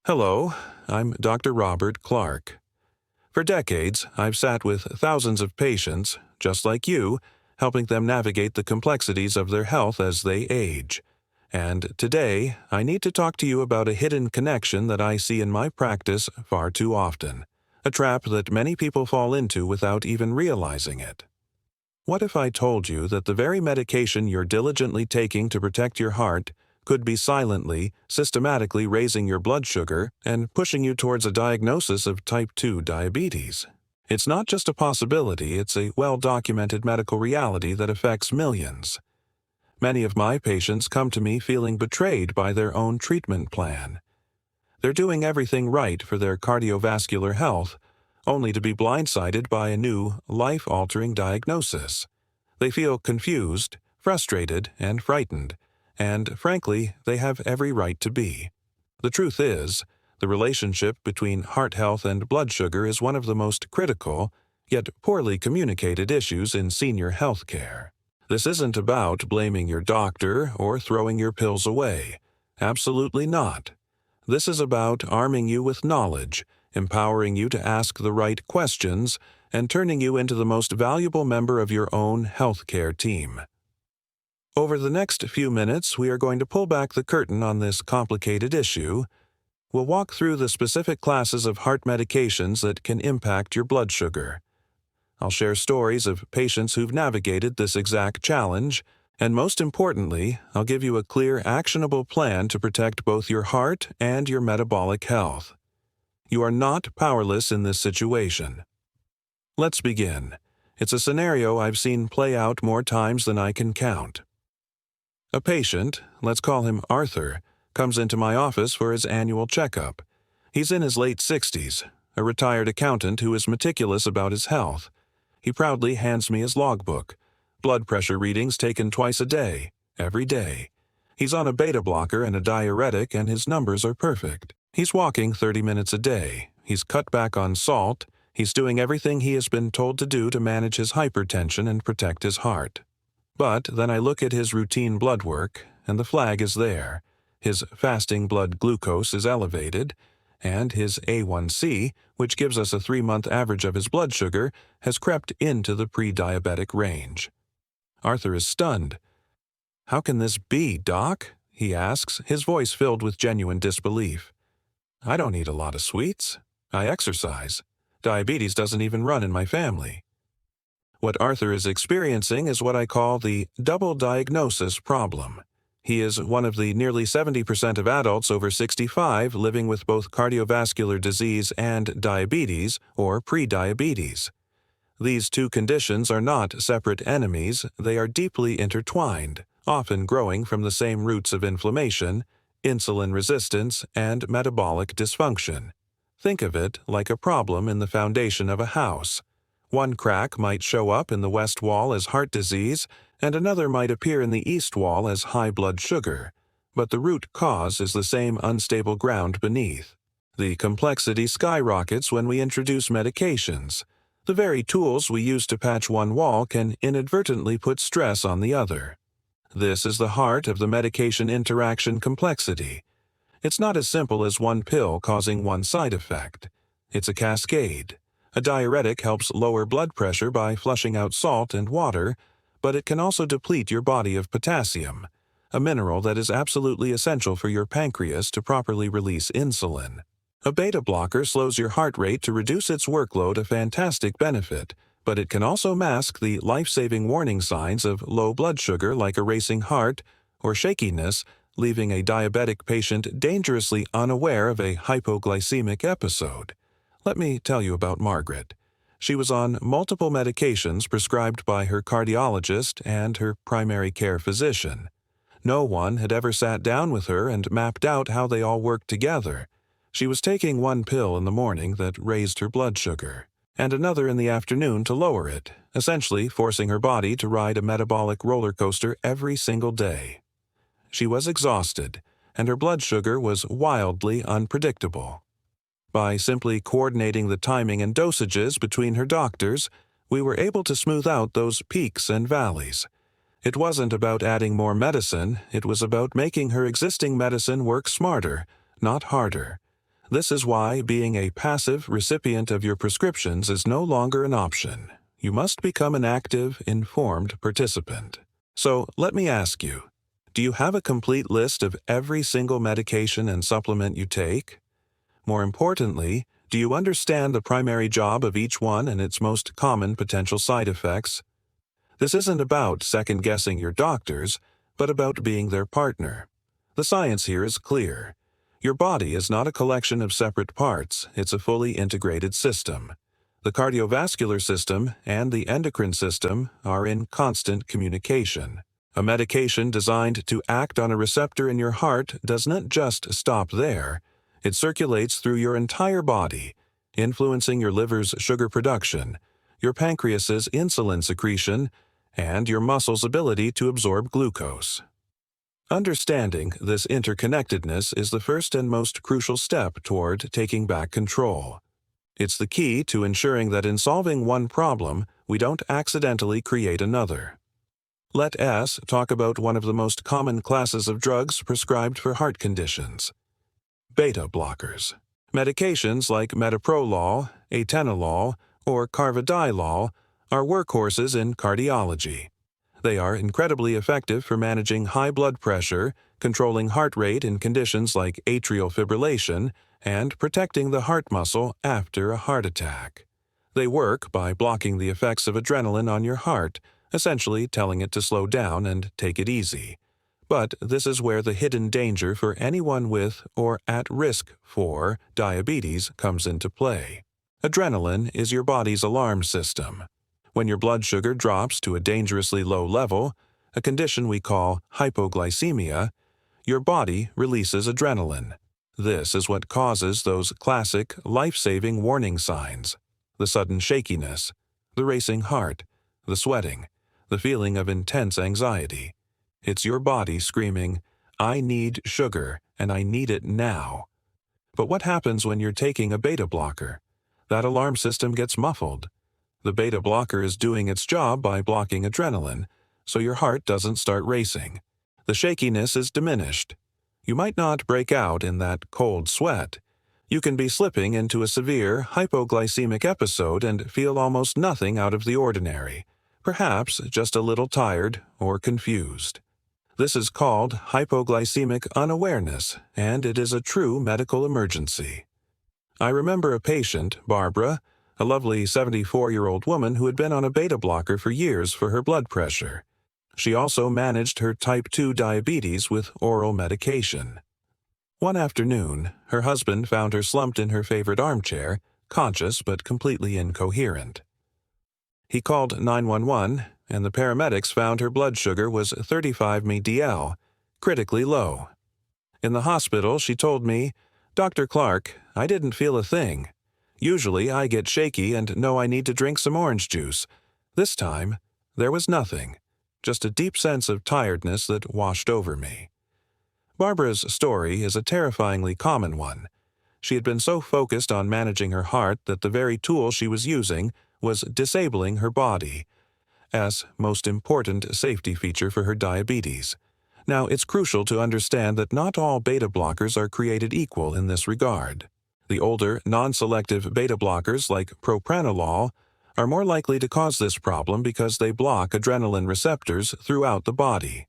Hello, I'm Dr. Robert Clark. For decades, I've sat with thousands of patients, just like you, helping them navigate the complexities of their health as they age. And today, I need to talk to you about a hidden connection that I see in my practice far too often, a trap that many people fall into without even realizing it. What if I told you that the very medication you're diligently taking to protect your heart could be silently, systematically raising your blood sugar and pushing you towards a diagnosis of type 2 diabetes? It's not just a possibility, it's a well-documented medical reality that affects millions. Many of my patients come to me feeling betrayed by their own treatment plan. They're doing everything right for their cardiovascular health, only to be blindsided by a new, life-altering diagnosis. They feel confused, frustrated, and frightened, and frankly, they have every right to be. The truth is, the relationship between heart health and blood sugar is one of the most critical, yet poorly communicated issues in senior health care. This isn't about blaming your doctor or throwing your pills away. Absolutely not. This is about arming you with knowledge, empowering you to ask the right questions, and turning you into the most valuable member of your own healthcare team. Over the next few minutes, we are going to pull back the curtain on this complicated issue. We'll walk through the specific classes of heart medications that can impact your blood sugar. I'll share stories of patients who've navigated this exact challenge, and most importantly, I'll give you a clear, actionable plan to protect both your heart and your metabolic health. You are not powerless in this situation. Let's begin. It's a scenario I've seen play out more times than I can count. A patient, let's call him Arthur, comes into my office for his annual checkup. He's in his late 60s, a retired accountant who is meticulous about his health. He proudly hands me his logbook. Blood pressure readings taken twice a day, every day. He's on a beta blocker and a diuretic, and his numbers are perfect. He's walking 30 minutes a day. He's cut back on salt. He's doing everything he has been told to do to manage his hypertension and protect his heart. But then I look at his routine blood work, and the flag is there. His fasting blood glucose is elevated, and his A1C, which gives us a 3-month average of his blood sugar, has crept into the pre-diabetic range. Arthur is stunned. "How can this be, Doc?" he asks, his voice filled with genuine disbelief. "I don't eat a lot of sweets. I exercise. Diabetes doesn't even run in my family." What Arthur is experiencing is what I call the double diagnosis problem. He is one of the nearly 70% of adults over 65 living with both cardiovascular disease and diabetes or prediabetes. These two conditions are not separate enemies, they are deeply intertwined, often growing from the same roots of inflammation, insulin resistance, and metabolic dysfunction. Think of it like a problem in the foundation of a house. One crack might show up in the west wall as heart disease, and another might appear in the east wall as high blood sugar. But the root cause is the same unstable ground beneath. The complexity skyrockets when we introduce medications. The very tools we use to patch one wall can inadvertently put stress on the other. This is the heart of the medication-interaction complexity. It's not as simple as one pill causing one side effect. It's a cascade. A diuretic helps lower blood pressure by flushing out salt and water, but it can also deplete your body of potassium, a mineral that is absolutely essential for your pancreas to properly release insulin. A beta blocker slows your heart rate to reduce its workload, a fantastic benefit, but it can also mask the life-saving warning signs of low blood sugar like a racing heart or shakiness, leaving a diabetic patient dangerously unaware of a hypoglycemic episode. Let me tell you about Margaret. She was on multiple medications prescribed by her cardiologist and her primary care physician. No one had ever sat down with her and mapped out how they all worked together. She was taking one pill in the morning that raised her blood sugar, and another in the afternoon to lower it, essentially forcing her body to ride a metabolic roller coaster every single day. She was exhausted, and her blood sugar was wildly unpredictable. By simply coordinating the timing and dosages between her doctors, we were able to smooth out those peaks and valleys. It wasn't about adding more medicine, it was about making her existing medicine work smarter, not harder. This is why being a passive recipient of your prescriptions is no longer an option. You must become an active, informed participant. So let me ask you, do you have a complete list of every single medication and supplement you take? More importantly, do you understand the primary job of each one and its most common potential side effects? This isn't about second-guessing your doctors, but about being their partner. The science here is clear. Your body is not a collection of separate parts, it's a fully integrated system. The cardiovascular system and the endocrine system are in constant communication. A medication designed to act on a receptor in your heart does not just stop there. It circulates through your entire body, influencing your liver's sugar production, your pancreas's insulin secretion, and your muscles' ability to absorb glucose. Understanding this interconnectedness is the first and most crucial step toward taking back control. It's the key to ensuring that in solving one problem, we don't accidentally create another. Let us talk about one of the most common classes of drugs prescribed for heart conditions: beta blockers. Medications like metoprolol, atenolol, or carvedilol are workhorses in cardiology. They are incredibly effective for managing high blood pressure, controlling heart rate in conditions like atrial fibrillation, and protecting the heart muscle after a heart attack. They work by blocking the effects of adrenaline on your heart, essentially telling it to slow down and take it easy. But this is where the hidden danger for anyone with or at risk for diabetes comes into play. Adrenaline is your body's alarm system. When your blood sugar drops to a dangerously low level, a condition we call hypoglycemia, your body releases adrenaline. This is what causes those classic, life-saving warning signs: the sudden shakiness, the racing heart, the sweating, the feeling of intense anxiety. It's your body screaming, "I need sugar, and I need it now." But what happens when you're taking a beta blocker? That alarm system gets muffled. The beta blocker is doing its job by blocking adrenaline, so your heart doesn't start racing. The shakiness is diminished. You might not break out in that cold sweat. You can be slipping into a severe hypoglycemic episode and feel almost nothing out of the ordinary, perhaps just a little tired or confused. This is called hypoglycemic unawareness, and it is a true medical emergency. I remember a patient, Barbara, a lovely 74-year-old woman who had been on a beta blocker for years for her blood pressure. She also managed her type 2 diabetes with oral medication. One afternoon, her husband found her slumped in her favorite armchair, conscious but completely incoherent. He called 911, and the paramedics found her blood sugar was 35 mdl, critically low. In the hospital, she told me, "Dr. Clark, I didn't feel a thing. Usually I get shaky and know I need to drink some orange juice. This time, there was nothing, just a deep sense of tiredness that washed over me." Barbara's story is a terrifyingly common one. She had been so focused on managing her heart that the very tool she was using was disabling her body, as most important safety feature for her diabetes. Now, it's crucial to understand that not all beta blockers are created equal in this regard. The older, non-selective beta blockers like propranolol are more likely to cause this problem because they block adrenaline receptors throughout the body.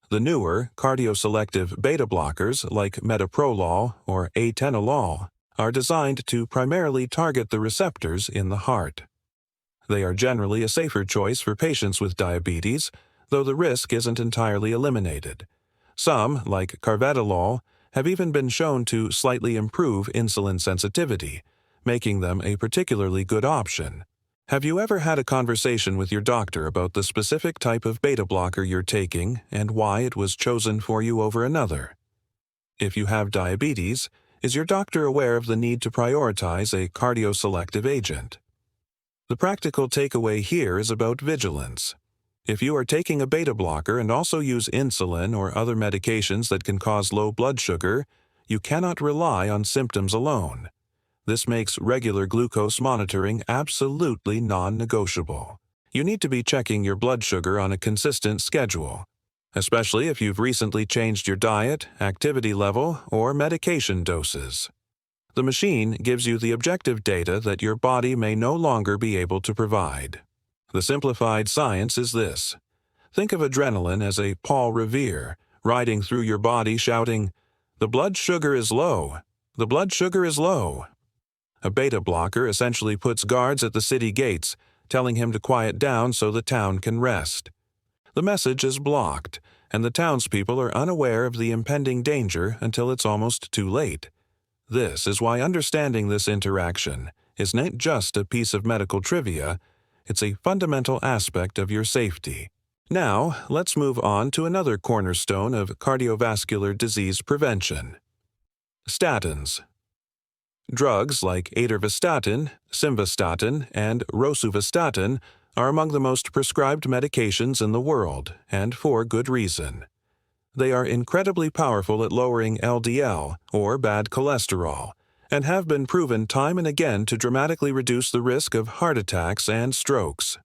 The newer, cardioselective beta blockers like metoprolol or atenolol are designed to primarily target the receptors in the heart. They are generally a safer choice for patients with diabetes, though the risk isn't entirely eliminated. Some, like carvedilol, have even been shown to slightly improve insulin sensitivity, making them a particularly good option. Have you ever had a conversation with your doctor about the specific type of beta blocker you're taking and why it was chosen for you over another? If you have diabetes, is your doctor aware of the need to prioritize a cardioselective agent? The practical takeaway here is about vigilance. If you are taking a beta blocker and also use insulin or other medications that can cause low blood sugar, you cannot rely on symptoms alone. This makes regular glucose monitoring absolutely non-negotiable. You need to be checking your blood sugar on a consistent schedule, especially if you've recently changed your diet, activity level, or medication doses. The machine gives you the objective data that your body may no longer be able to provide. The simplified science is this. Think of adrenaline as a Paul Revere riding through your body shouting, "The blood sugar is low. The blood sugar is low." A beta blocker essentially puts guards at the city gates, telling him to quiet down so the town can rest. The message is blocked, and the townspeople are unaware of the impending danger until it's almost too late. This is why understanding this interaction is not just a piece of medical trivia, it's a fundamental aspect of your safety. Now, let's move on to another cornerstone of cardiovascular disease prevention. Statins. Drugs like atorvastatin, simvastatin, and rosuvastatin are among the most prescribed medications in the world, and for good reason. They are incredibly powerful at lowering LDL, or bad cholesterol, and have been proven time and again to dramatically reduce the risk of heart attacks and strokes.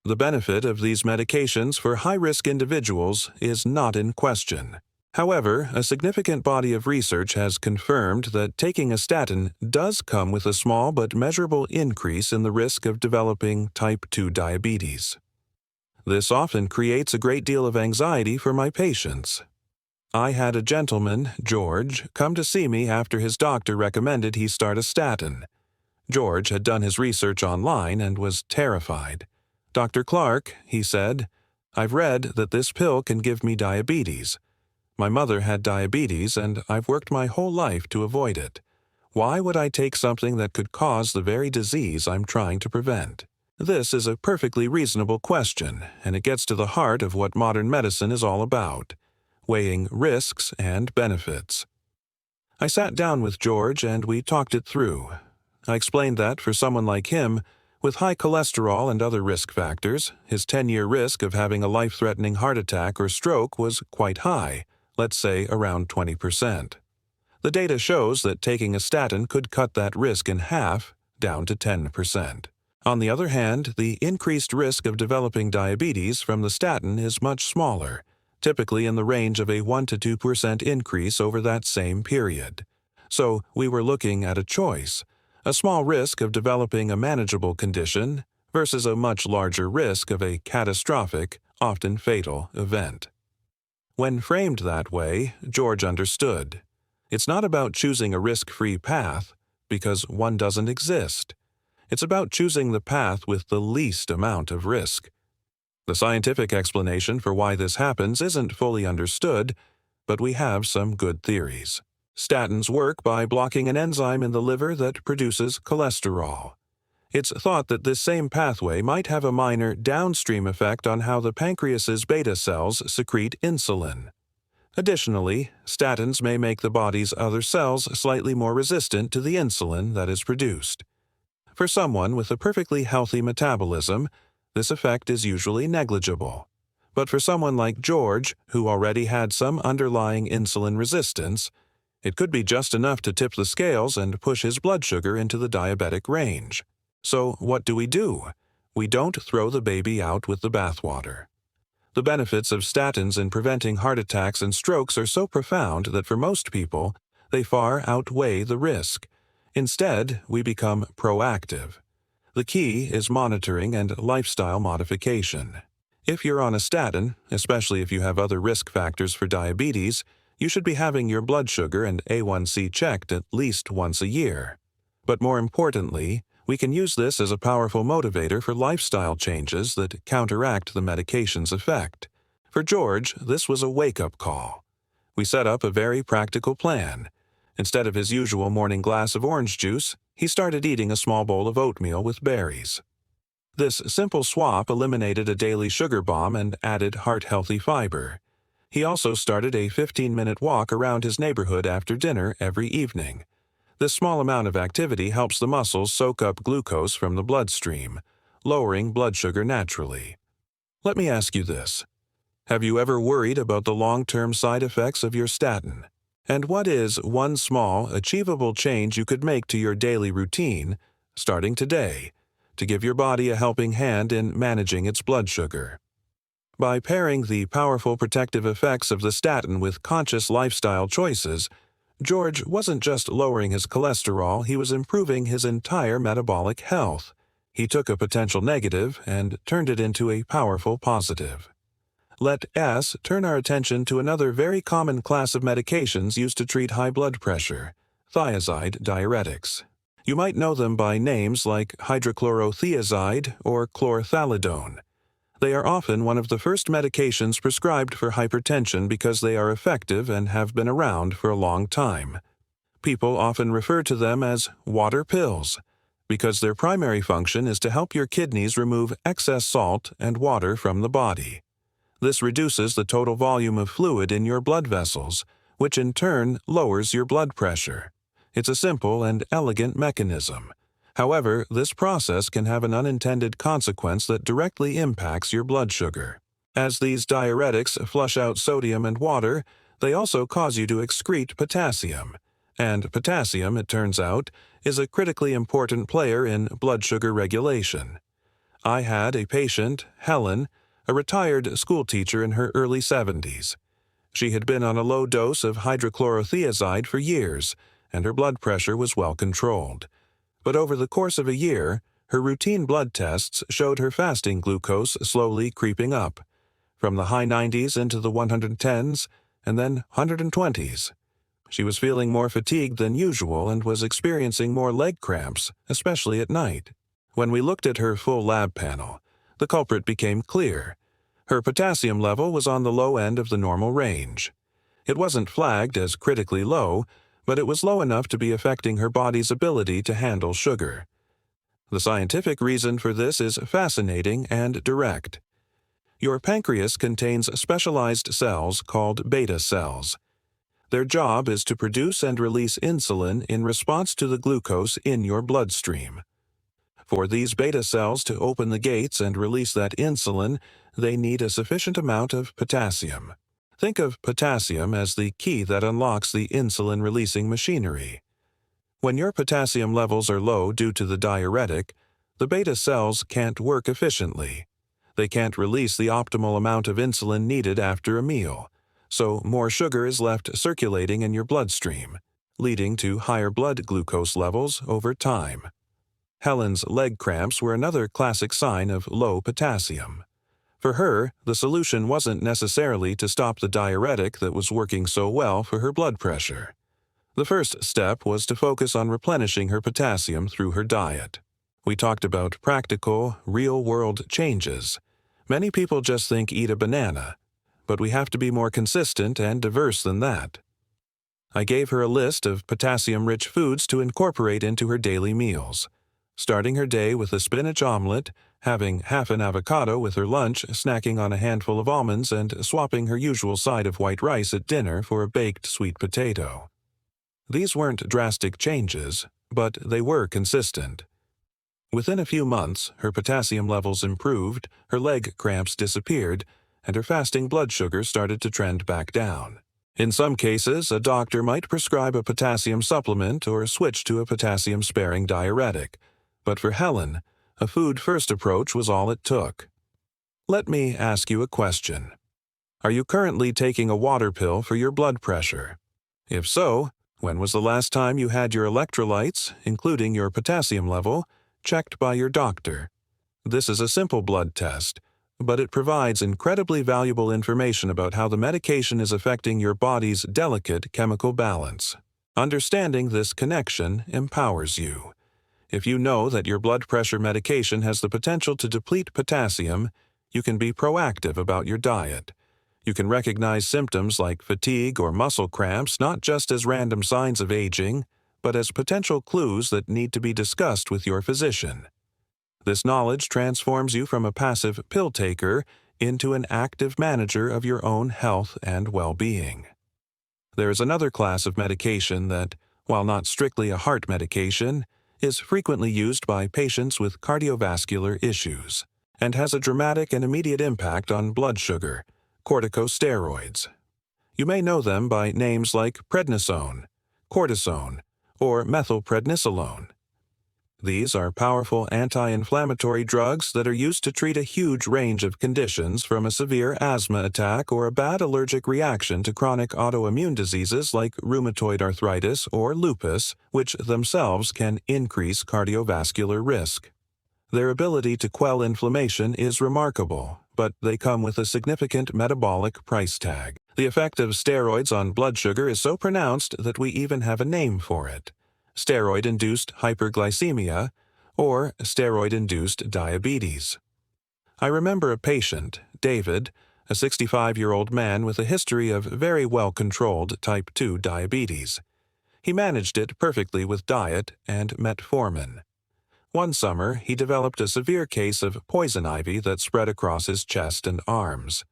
The benefit of these medications for high-risk individuals is not in question. However, a significant body of research has confirmed that taking a statin does come with a small but measurable increase in the risk of developing type 2 diabetes. This often creates a great deal of anxiety for my patients. I had a gentleman, George, come to see me after his doctor recommended he start a statin. George had done his research online and was terrified. "Dr. Clark," he said, "I've read that this pill can give me diabetes. My mother had diabetes and I've worked my whole life to avoid it. Why would I take something that could cause the very disease I'm trying to prevent?" This is a perfectly reasonable question, and it gets to the heart of what modern medicine is all about, weighing risks and benefits. I sat down with George and we talked it through. I explained that for someone like him, with high cholesterol and other risk factors, his 10-year risk of having a life-threatening heart attack or stroke was quite high, let's say around 20%. The data shows that taking a statin could cut that risk in half, down to 10%. On the other hand, the increased risk of developing diabetes from the statin is much smaller, typically in the range of a 1 to 2% increase over that same period. So we were looking at a choice, a small risk of developing a manageable condition versus a much larger risk of a catastrophic, often fatal, event. When framed that way, George understood. It's not about choosing a risk-free path, because one doesn't exist. It's about choosing the path with the least amount of risk. The scientific explanation for why this happens isn't fully understood, but we have some good theories. Statins work by blocking an enzyme in the liver that produces cholesterol. It's thought that this same pathway might have a minor downstream effect on how the pancreas's beta cells secrete insulin. Additionally, statins may make the body's other cells slightly more resistant to the insulin that is produced. For someone with a perfectly healthy metabolism, this effect is usually negligible. But for someone like George, who already had some underlying insulin resistance, it could be just enough to tip the scales and push his blood sugar into the diabetic range. So what do? We don't throw the baby out with the bathwater. The benefits of statins in preventing heart attacks and strokes are so profound that for most people, they far outweigh the risk. Instead, we become proactive. The key is monitoring and lifestyle modification. If you're on a statin, especially if you have other risk factors for diabetes, you should be having your blood sugar and A1C checked at least once a year. But more importantly, we can use this as a powerful motivator for lifestyle changes that counteract the medication's effect. For George, this was a wake-up call. We set up a very practical plan. Instead of his usual morning glass of orange juice, he started eating a small bowl of oatmeal with berries. This simple swap eliminated a daily sugar bomb and added heart-healthy fiber. He also started a 15-minute walk around his neighborhood after dinner every evening. This small amount of activity helps the muscles soak up glucose from the bloodstream, lowering blood sugar naturally. Let me ask you this. Have you ever worried about the long-term side effects of your statin? And what is one small, achievable change you could make to your daily routine, starting today, to give your body a helping hand in managing its blood sugar? By pairing the powerful protective effects of the statin with conscious lifestyle choices, George wasn't just lowering his cholesterol, he was improving his entire metabolic health. He took a potential negative and turned it into a powerful positive. Let us turn our attention to another very common class of medications used to treat high blood pressure: thiazide diuretics. You might know them by names like hydrochlorothiazide or chlorthalidone. They are often one of the first medications prescribed for hypertension because they are effective and have been around for a long time. People often refer to them as water pills because their primary function is to help your kidneys remove excess salt and water from the body. This reduces the total volume of fluid in your blood vessels, which in turn lowers your blood pressure. It's a simple and elegant mechanism. However, this process can have an unintended consequence that directly impacts your blood sugar. As these diuretics flush out sodium and water, they also cause you to excrete potassium. And potassium, it turns out, is a critically important player in blood sugar regulation. I had a patient, Helen, a retired schoolteacher in her early 70s. She had been on a low dose of hydrochlorothiazide for years, and her blood pressure was well controlled. But over the course of a year, her routine blood tests showed her fasting glucose slowly creeping up, from the high 90s into the 110s, and then 120s. She was feeling more fatigued than usual and was experiencing more leg cramps, especially at night. When we looked at her full lab panel, the culprit became clear. Her potassium level was on the low end of the normal range. It wasn't flagged as critically low, but it was low enough to be affecting her body's ability to handle sugar. The scientific reason for this is fascinating and direct. Your pancreas contains specialized cells called beta cells. Their job is to produce and release insulin in response to the glucose in your bloodstream. For these beta cells to open the gates and release that insulin, they need a sufficient amount of potassium. Think of potassium as the key that unlocks the insulin-releasing machinery. When your potassium levels are low due to the diuretic, the beta cells can't work efficiently. They can't release the optimal amount of insulin needed after a meal, so more sugar is left circulating in your bloodstream, leading to higher blood glucose levels over time. Helen's leg cramps were another classic sign of low potassium. For her, the solution wasn't necessarily to stop the diuretic that was working so well for her blood pressure. The first step was to focus on replenishing her potassium through her diet. We talked about practical, real-world changes. Many people just think eat a banana, but we have to be more consistent and diverse than that. I gave her a list of potassium-rich foods to incorporate into her daily meals, starting her day with a spinach omelet, having half an avocado with her lunch, snacking on a handful of almonds, and swapping her usual side of white rice at dinner for a baked sweet potato. These weren't drastic changes, but they were consistent. Within a few months, her potassium levels improved, her leg cramps disappeared, and her fasting blood sugar started to trend back down. In some cases, a doctor might prescribe a potassium supplement or switch to a potassium-sparing diuretic, but for Helen, a food-first approach was all it took. Let me ask you a question. Are you currently taking a water pill for your blood pressure? If so, when was the last time you had your electrolytes, including your potassium level, checked by your doctor? This is a simple blood test, but it provides incredibly valuable information about how the medication is affecting your body's delicate chemical balance. Understanding this connection empowers you. If you know that your blood pressure medication has the potential to deplete potassium, you can be proactive about your diet. You can recognize symptoms like fatigue or muscle cramps not just as random signs of aging, but as potential clues that need to be discussed with your physician. This knowledge transforms you from a passive pill taker into an active manager of your own health and well-being. There is another class of medication that, while not strictly a heart medication, is frequently used by patients with cardiovascular issues and has a dramatic and immediate impact on blood sugar: corticosteroids. You may know them by names like prednisone, cortisone, or methylprednisolone. These are powerful anti-inflammatory drugs that are used to treat a huge range of conditions, from a severe asthma attack or a bad allergic reaction to chronic autoimmune diseases like rheumatoid arthritis or lupus, which themselves can increase cardiovascular risk. Their ability to quell inflammation is remarkable, but they come with a significant metabolic price tag. The effect of steroids on blood sugar is so pronounced that we even have a name for it: steroid-induced hyperglycemia, or steroid-induced diabetes. I remember a patient, David, a 65-year-old man with a history of very well-controlled type 2 diabetes. He managed it perfectly with diet and metformin. One summer, he developed a severe case of poison ivy that spread across his chest and arms.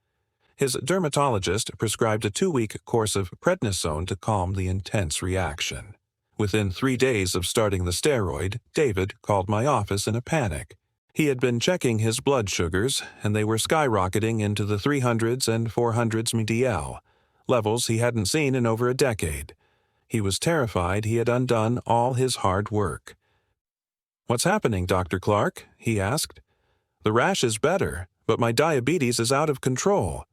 His dermatologist prescribed a 2-week course of prednisone to calm the intense reaction. Within 3 days of starting the steroid, David called my office in a panic. He had been checking his blood sugars, and they were skyrocketing into the 300s and 400s mdl, levels he hadn't seen in over a decade. He was terrified he had undone all his hard work. "What's happening, Dr. Clark?" he asked. "The rash is better, but my diabetes is out of control."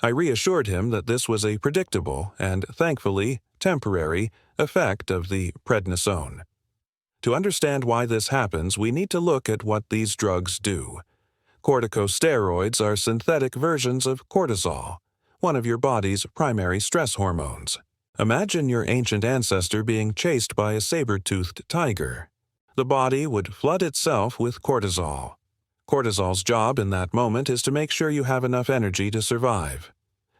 I reassured him that this was a predictable and, thankfully, temporary effect of the prednisone. To understand why this happens, we need to look at what these drugs do. Corticosteroids are synthetic versions of cortisol, one of your body's primary stress hormones. Imagine your ancient ancestor being chased by a saber-toothed tiger. The body would flood itself with cortisol. Cortisol's job in that moment is to make sure you have enough energy to survive.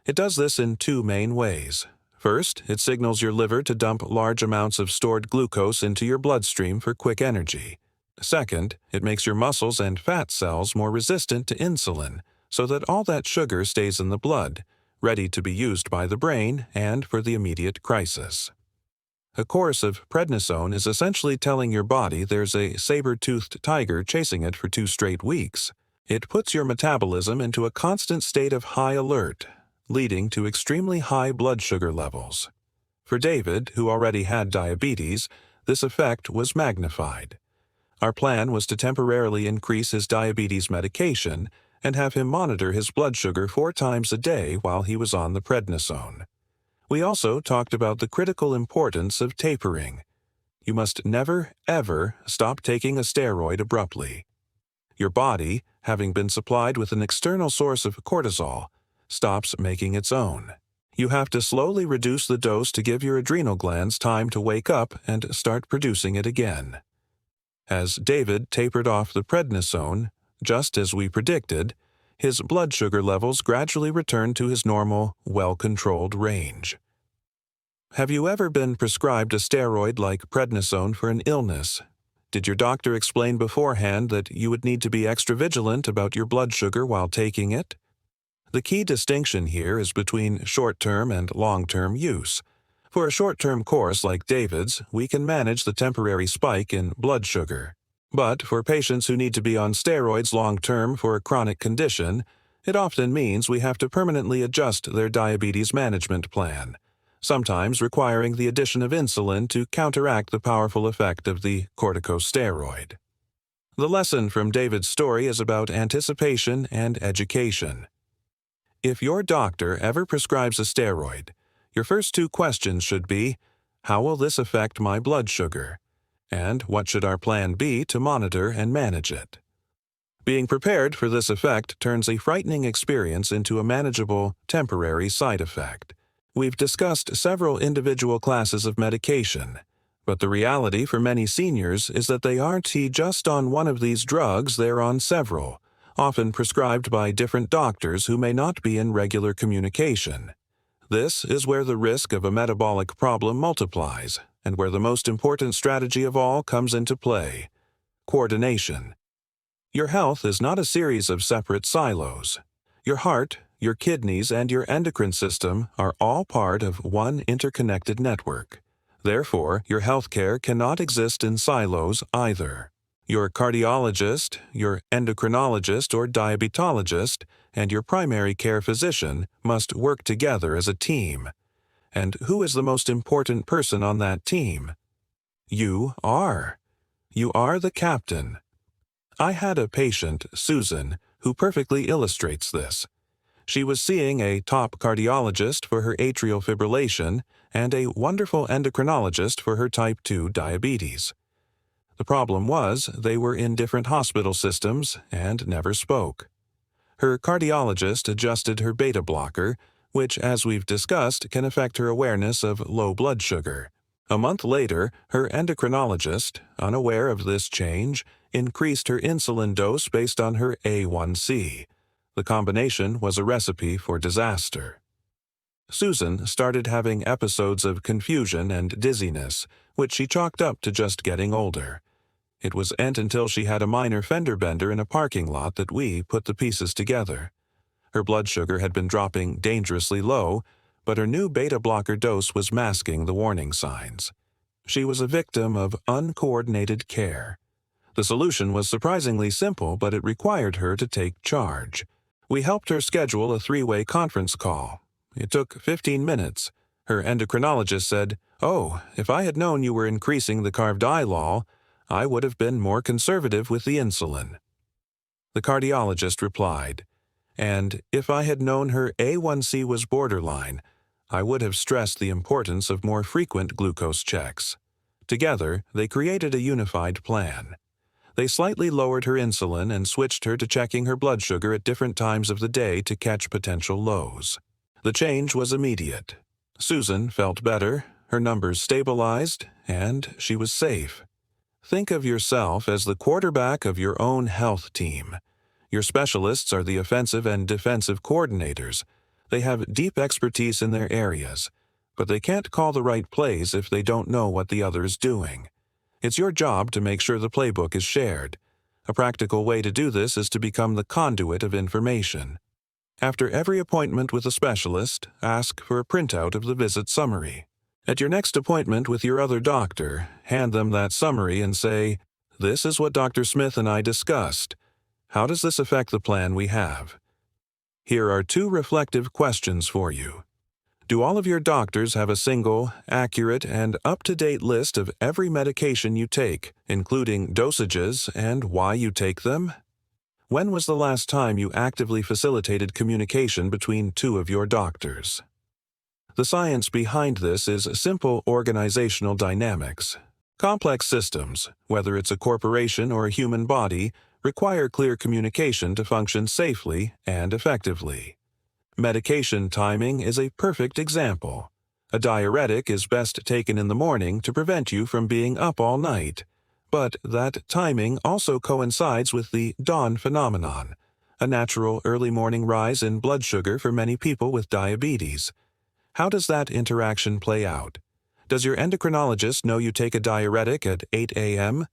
It does this in 2 main ways. First, it signals your liver to dump large amounts of stored glucose into your bloodstream for quick energy. Second, it makes your muscles and fat cells more resistant to insulin, so that all that sugar stays in the blood, ready to be used by the brain and for the immediate crisis. A course of prednisone is essentially telling your body there's a saber-toothed tiger chasing it for 2 straight weeks. It puts your metabolism into a constant state of high alert, leading to extremely high blood sugar levels. For David, who already had diabetes, this effect was magnified. Our plan was to temporarily increase his diabetes medication and have him monitor his blood sugar 4 times a day while he was on the prednisone. We also talked about the critical importance of tapering. You must never, ever stop taking a steroid abruptly. Your body, having been supplied with an external source of cortisol, stops making its own. You have to slowly reduce the dose to give your adrenal glands time to wake up and start producing it again. As David tapered off the prednisone, just as we predicted, his blood sugar levels gradually returned to his normal, well-controlled range. Have you ever been prescribed a steroid like prednisone for an illness? Did your doctor explain beforehand that you would need to be extra vigilant about your blood sugar while taking it? The key distinction here is between short-term and long-term use. For a short-term course like David's, we can manage the temporary spike in blood sugar. But for patients who need to be on steroids long-term for a chronic condition, it often means we have to permanently adjust their diabetes management plan, sometimes requiring the addition of insulin to counteract the powerful effect of the corticosteroid. The lesson from David's story is about anticipation and education. If your doctor ever prescribes a steroid, your first 2 questions should be, how will this affect my blood sugar? And what should our plan be to monitor and manage it? Being prepared for this effect turns a frightening experience into a manageable, temporary side effect. We've discussed several individual classes of medication, but the reality for many seniors is that they aren't just on one of these drugs, they're on several, often prescribed by different doctors who may not be in regular communication. This is where the risk of a metabolic problem multiplies, and where the most important strategy of all comes into play: coordination. Your health is not a series of separate silos. Your heart, your kidneys, and your endocrine system are all part of one interconnected network. Therefore, your healthcare cannot exist in silos either. Your cardiologist, your endocrinologist or diabetologist, and your primary care physician must work together as a team. And who is the most important person on that team? You are. You are the captain. I had a patient, Susan, who perfectly illustrates this. She was seeing a top cardiologist for her atrial fibrillation and a wonderful endocrinologist for her type 2 diabetes. The problem was they were in different hospital systems and never spoke. Her cardiologist adjusted her beta blocker, which, as we've discussed, can affect her awareness of low blood sugar. A month later, her endocrinologist, unaware of this change, increased her insulin dose based on her A1C. The combination was a recipe for disaster. Susan started having episodes of confusion and dizziness, which she chalked up to just getting older. It wasn't until she had a minor fender bender in a parking lot that we put the pieces together. Her blood sugar had been dropping dangerously low, but her new beta blocker dose was masking the warning signs. She was a victim of uncoordinated care. The solution was surprisingly simple, but it required her to take charge. We helped her schedule a 3-way conference call. It took 15 minutes. Her endocrinologist said, "Oh, if I had known you were increasing the carb-dilol, I would have been more conservative with the insulin." The cardiologist replied, "And if I had known her A1C was borderline, I would have stressed the importance of more frequent glucose checks." Together, they created a unified plan. They slightly lowered her insulin and switched her to checking her blood sugar at different times of the day to catch potential lows. The change was immediate. Susan felt better, her numbers stabilized, and she was safe. Think of yourself as the quarterback of your own health team. Your specialists are the offensive and defensive coordinators. They have deep expertise in their areas, but they can't call the right plays if they don't know what the other is doing. It's your job to make sure the playbook is shared. A practical way to do this is to become the conduit of information. After every appointment with a specialist, ask for a printout of the visit summary. At your next appointment with your other doctor, hand them that summary and say, "This is what Dr. Smith and I discussed. How does this affect the plan we have?" Here are 2 reflective questions for you. Do all of your doctors have a single, accurate, and up-to-date list of every medication you take, including dosages and why you take them? When was the last time you actively facilitated communication between 2 of your doctors? The science behind this is simple organizational dynamics. Complex systems, whether it's a corporation or a human body, require clear communication to function safely and effectively. Medication timing is a perfect example. A diuretic is best taken in the morning to prevent you from being up all night. But that timing also coincides with the dawn phenomenon, a natural early morning rise in blood sugar for many people with diabetes. How does that interaction play out? Does your endocrinologist know you take a diuretic at 8 a.m.?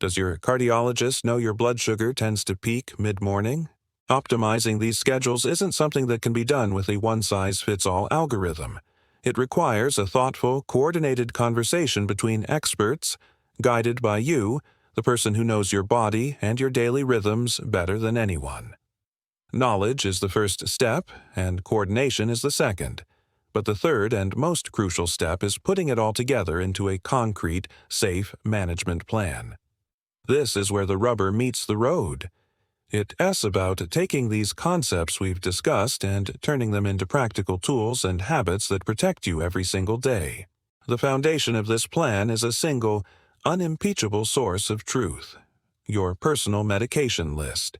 Does your cardiologist know your blood sugar tends to peak mid-morning? Optimizing these schedules isn't something that can be done with a one-size-fits-all algorithm. It requires a thoughtful, coordinated conversation between experts, guided by you, the person who knows your body and your daily rhythms better than anyone. Knowledge is the first step, and coordination is the second. But the third and most crucial step is putting it all together into a concrete, safe management plan. This is where the rubber meets the road. It's about taking these concepts we've discussed and turning them into practical tools and habits that protect you every single day. The foundation of this plan is a single, unimpeachable source of truth: your personal medication list.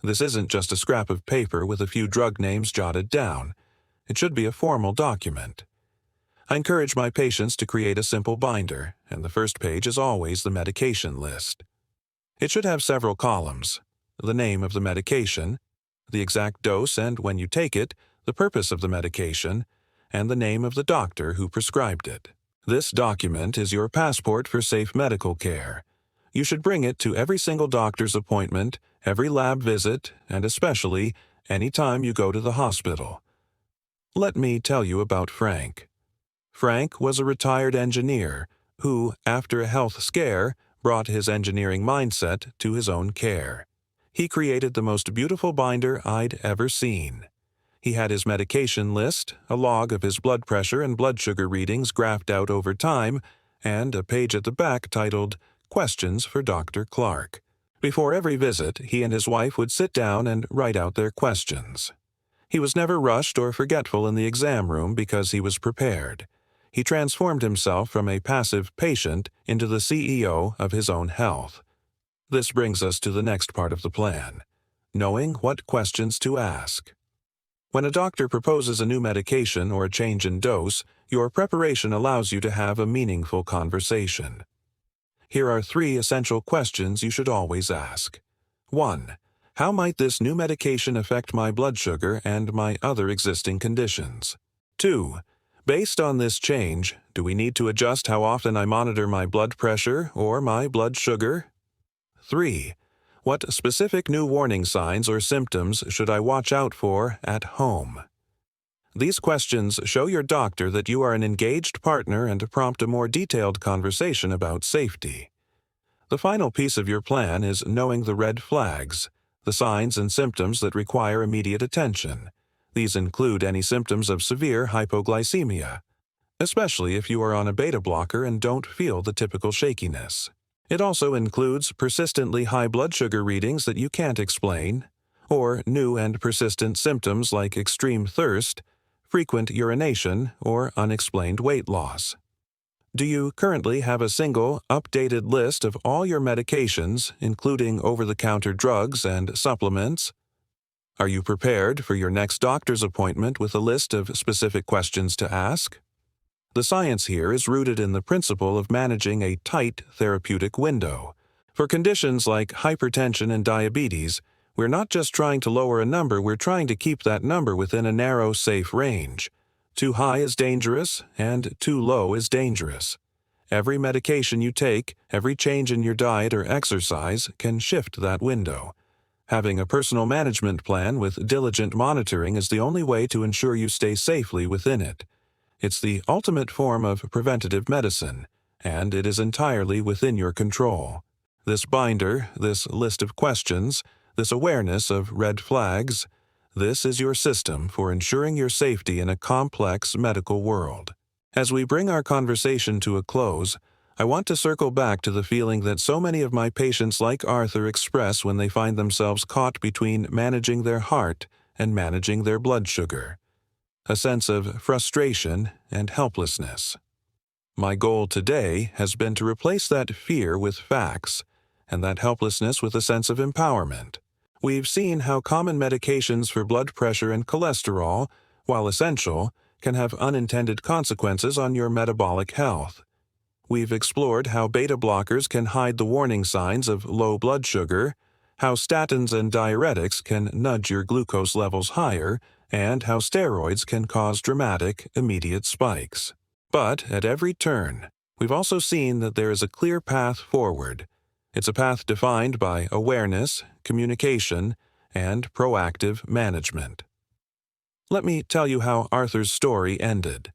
This isn't just a scrap of paper with a few drug names jotted down. It should be a formal document. I encourage my patients to create a simple binder, and the first page is always the medication list. It should have several columns: the name of the medication, the exact dose and when you take it, the purpose of the medication, and the name of the doctor who prescribed it. This document is your passport for safe medical care. You should bring it to every single doctor's appointment, every lab visit, and especially any time you go to the hospital. Let me tell you about Frank. Frank was a retired engineer who, after a health scare, brought his engineering mindset to his own care. He created the most beautiful binder I'd ever seen. He had his medication list, a log of his blood pressure and blood sugar readings graphed out over time, and a page at the back titled Questions for Dr. Clark. Before every visit, he and his wife would sit down and write out their questions. He was never rushed or forgetful in the exam room because he was prepared. He transformed himself from a passive patient into the CEO of his own health. This brings us to the next part of the plan: knowing what questions to ask. When a doctor proposes a new medication or a change in dose, your preparation allows you to have a meaningful conversation. Here are 3 essential questions you should always ask. 1. How might this new medication affect my blood sugar and my other existing conditions? 2. Based on this change, do we need to adjust how often I monitor my blood pressure or my blood sugar? 3. What specific new warning signs or symptoms should I watch out for at home? These questions show your doctor that you are an engaged partner and prompt a more detailed conversation about safety. The final piece of your plan is knowing the red flags, the signs and symptoms that require immediate attention. These include any symptoms of severe hypoglycemia, especially if you are on a beta blocker and don't feel the typical shakiness. It also includes persistently high blood sugar readings that you can't explain, or new and persistent symptoms like extreme thirst, frequent urination, or unexplained weight loss. Do you currently have a single, updated list of all your medications, including over-the-counter drugs and supplements? Are you prepared for your next doctor's appointment with a list of specific questions to ask? The science here is rooted in the principle of managing a tight therapeutic window. For conditions like hypertension and diabetes, we're not just trying to lower a number, we're trying to keep that number within a narrow, safe range. Too high is dangerous, and too low is dangerous. Every medication you take, every change in your diet or exercise can shift that window. Having a personal management plan with diligent monitoring is the only way to ensure you stay safely within it. It's the ultimate form of preventative medicine, and it is entirely within your control. This binder, this list of questions, this awareness of red flags, this is your system for ensuring your safety in a complex medical world. As we bring our conversation to a close, I want to circle back to the feeling that so many of my patients like Arthur express when they find themselves caught between managing their heart and managing their blood sugar. A sense of frustration and helplessness. My goal today has been to replace that fear with facts, and that helplessness with a sense of empowerment. We've seen how common medications for blood pressure and cholesterol, while essential, can have unintended consequences on your metabolic health. We've explored how beta blockers can hide the warning signs of low blood sugar, how statins and diuretics can nudge your glucose levels higher, and how steroids can cause dramatic, immediate spikes. But at every turn, we've also seen that there is a clear path forward. It's a path defined by awareness, communication, and proactive management. Let me tell you how Arthur's story ended.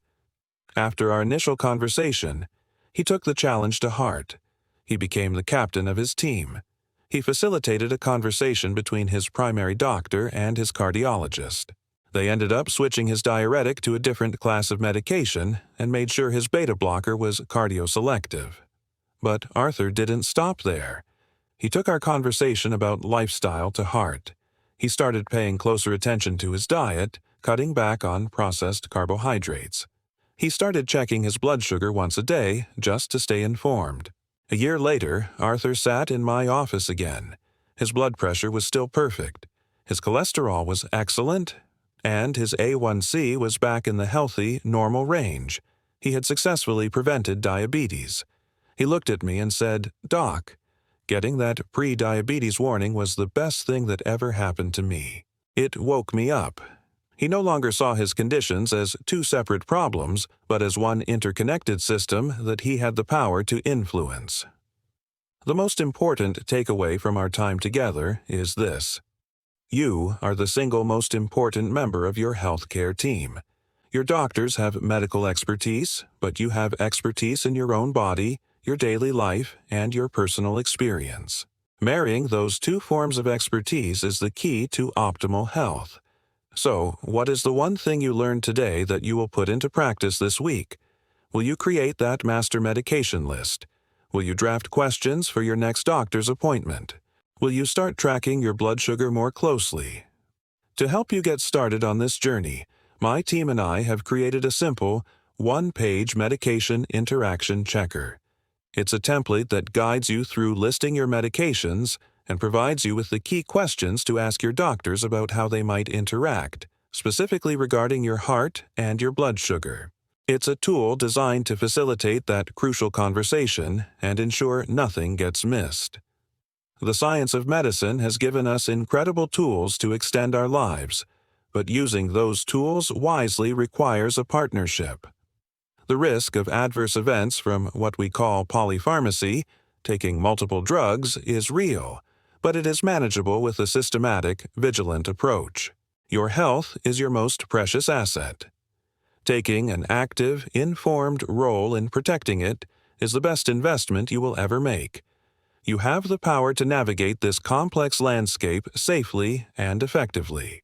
After our initial conversation, he took the challenge to heart. He became the captain of his team. He facilitated a conversation between his primary doctor and his cardiologist. They ended up switching his diuretic to a different class of medication and made sure his beta blocker was cardioselective. But Arthur didn't stop there. He took our conversation about lifestyle to heart. He started paying closer attention to his diet, cutting back on processed carbohydrates. He started checking his blood sugar once a day just to stay informed. A year later, Arthur sat in my office again. His blood pressure was still perfect. His cholesterol was excellent, and his A1C was back in the healthy, normal range. He had successfully prevented diabetes. He looked at me and said, "Doc, getting that pre-diabetes warning was the best thing that ever happened to me. It woke me up." He no longer saw his conditions as 2 separate problems, but as one interconnected system that he had the power to influence. The most important takeaway from our time together is this. You are the single most important member of your healthcare team. Your doctors have medical expertise, but you have expertise in your own body, your daily life, and your personal experience. Marrying those 2 forms of expertise is the key to optimal health. So, what is the one thing you learned today that you will put into practice this week? Will you create that master medication list? Will you draft questions for your next doctor's appointment? Will you start tracking your blood sugar more closely? To help you get started on this journey, my team and I have created a simple, one-page medication interaction checker. It's a template that guides you through listing your medications and provides you with the key questions to ask your doctors about how they might interact, specifically regarding your heart and your blood sugar. It's a tool designed to facilitate that crucial conversation and ensure nothing gets missed. The science of medicine has given us incredible tools to extend our lives, but using those tools wisely requires a partnership. The risk of adverse events from what we call polypharmacy, taking multiple drugs, is real, but it is manageable with a systematic, vigilant approach. Your health is your most precious asset. Taking an active, informed role in protecting it is the best investment you will ever make. You have the power to navigate this complex landscape safely and effectively.